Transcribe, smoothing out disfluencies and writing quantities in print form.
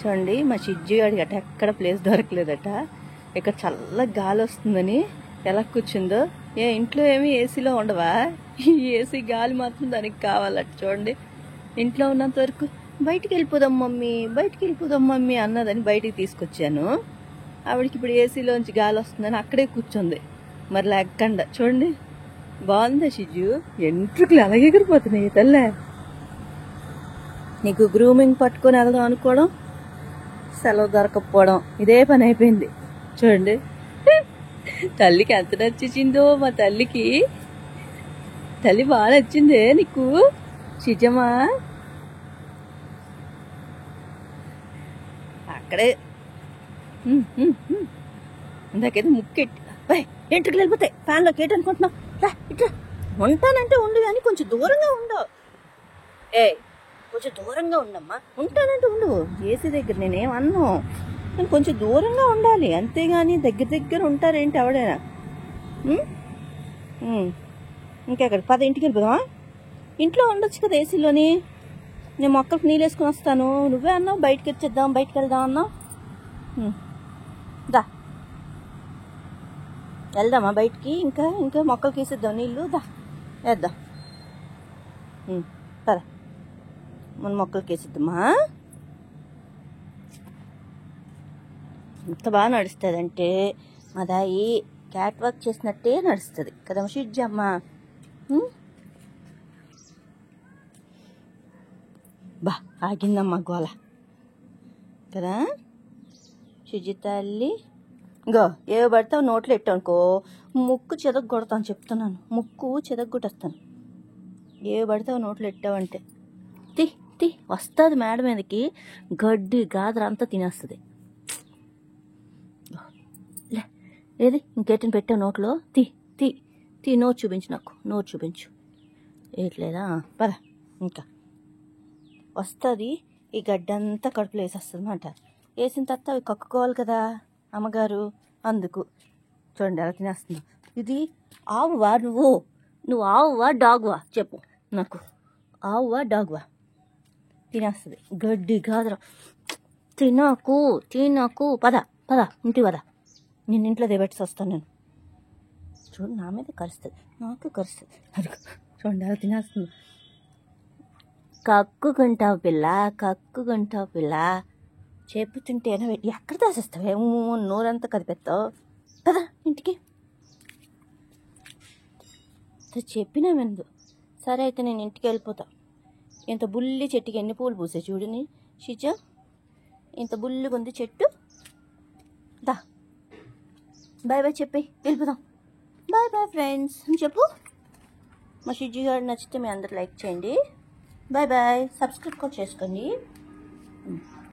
చూడండి మా చిజ్జి గాడికి అట ఎక్కడ ప్లేస్ దొరకలేదట. ఇక్కడ చల్ల గాలి వస్తుందని ఎలా కూర్చుందో. ఇంట్లో ఏమి ఏసీలో ఉండవా? ఈ ఏసీ గాలి మాత్రం దానికి కావాలట. చూడండి, ఇంట్లో ఉన్నంత వరకు బయటికి వెళ్ళిపోదాం మమ్మీ అన్నదని బయటికి తీసుకొచ్చాను. ఆవిడకి ఇప్పుడు ఏసీలోంచి గాలి వస్తుందని అక్కడే కూర్చుంది. మరి లేకుండా చూడండి, బాగుందా షిజు? ఎంట్రుకులు అలాగే ఎగిరిపోతున్నాయి తల్లే. నీకు గ్రూమింగ్ పట్టుకొని వెళ్దాం అనుకోవడం, సెలవు దొరకపోవడం, ఇదే పని అయిపోయింది. చూడండి, తల్లికి ఎంత నచ్చిందో. మా తల్లికి తల్లి బాగా నచ్చిందే నీకు షిజమ్మా. అక్కడే ఇందాకేదో ముక్కెట్టి ఎంట్రుకులు వెళ్ళిపోతాయి. ఫ్యాన్లోకి ఏంటి అనుకుంటున్నావు? ఇట్లా ఉంటానంటే ఉండు, కానీ కొంచెం దూరంగా ఉండవు. కొంచెం దూరంగా ఉండమ్మా. ఉంటానంటే ఉండు. ఏసీ దగ్గర నేనేమన్నా, నేను కొంచెం దూరంగా ఉండాలి అంతేగాని దగ్గర ఉంటారేంటి ఎవడైనా? ఇంకెక్కడ పద, ఇంటికి వెళ్ళిపోదామా? ఇంట్లో ఉండొచ్చు కదా ఏసీలోని. నేను మొక్కలకు నీళ్ళు వేసుకుని వస్తాను. నువ్వే అన్నావు బయటకు వచ్చేద్దాం, బయటకు వెళ్దాం అన్నావు. దా వెళ్దామా బయటికి? ఇంకా మొక్కలకి వేసేద్దాం నీళ్ళు. దా వేద్దాం. పద మన మొక్కలకి వేసేద్దామా. ఎంత బాగా నడుస్తుందంటే మా దాయి క్యాట్ వాక్ చేసినట్టే నడుస్తుంది కదా షిజ్జమ్మ. బా ఆగిందమ్మా గోల కదా షిజ్జి తల్లి. ఇంకో ఏవో పడతావు నోట్లో ఎట్టనుకో, ముక్కు చెదగొడతాను చెప్తున్నాను. ముక్కు చెదగొట్టేస్తాను ఏవో పడతావు నోట్లో ఎట్టావంటే. తి వస్తుంది మేడ మీదకి, గడ్డి గాదరంతా తినేస్తుంది. ఏది ఇంకేటిని పెట్టావు నోట్లో? తీ నోరు చూపించు, నాకు నోరు చూపించు. ఏట్లేదా? పద. ఇంకా వస్తుంది ఈ గడ్డంతా కడుపులో వేసేస్తుంది అన్నమాట. వేసిన తర్వాత అవి కక్కుకోవాలి కదా అమ్మగారు, అందుకు. చూడండి ఎలా తినేస్తుంది. ఇది ఆవువా? నువ్వు ఆవువా డాగ్వా చెప్పు నాకు. ఆవువా డాగ్వా? తినేస్తుంది గడ్డి గాదర. తినకు. పద ఇంటికి పద. నేను ఇంట్లో దేబెట్టి వస్తాను నేను. చూడు నా మీద కరుస్తుంది, నాకు కరుస్తుంది. అది చూడండి అలా తినేస్తుంది. కక్కుకుంటావు పిల్ల చెప్పుతుంటే ఎక్కడ దాసేస్తావే? నోరంతా కదిపెత్తావు. కదా ఇంటికి చెప్పినా వినదు. సరే అయితే నేను ఇంటికి వెళ్ళిపోతా. ఇంత బుల్లి చెట్టుకి ఎన్ని పూలు పూసాయి చూడని షిజ. ఇంత బుల్లిగా ఉంది చెట్టు. దా బాయ్ చెప్పి వెళ్ళిపోదాం. బాయ్ ఫ్రెండ్స్ అని చెప్పు. మా షిజ్జి గారు నచ్చితే మీ అందరు లైక్ చేయండి. బాయ్ సబ్స్క్రైబ్ కూడా చేసుకోండి.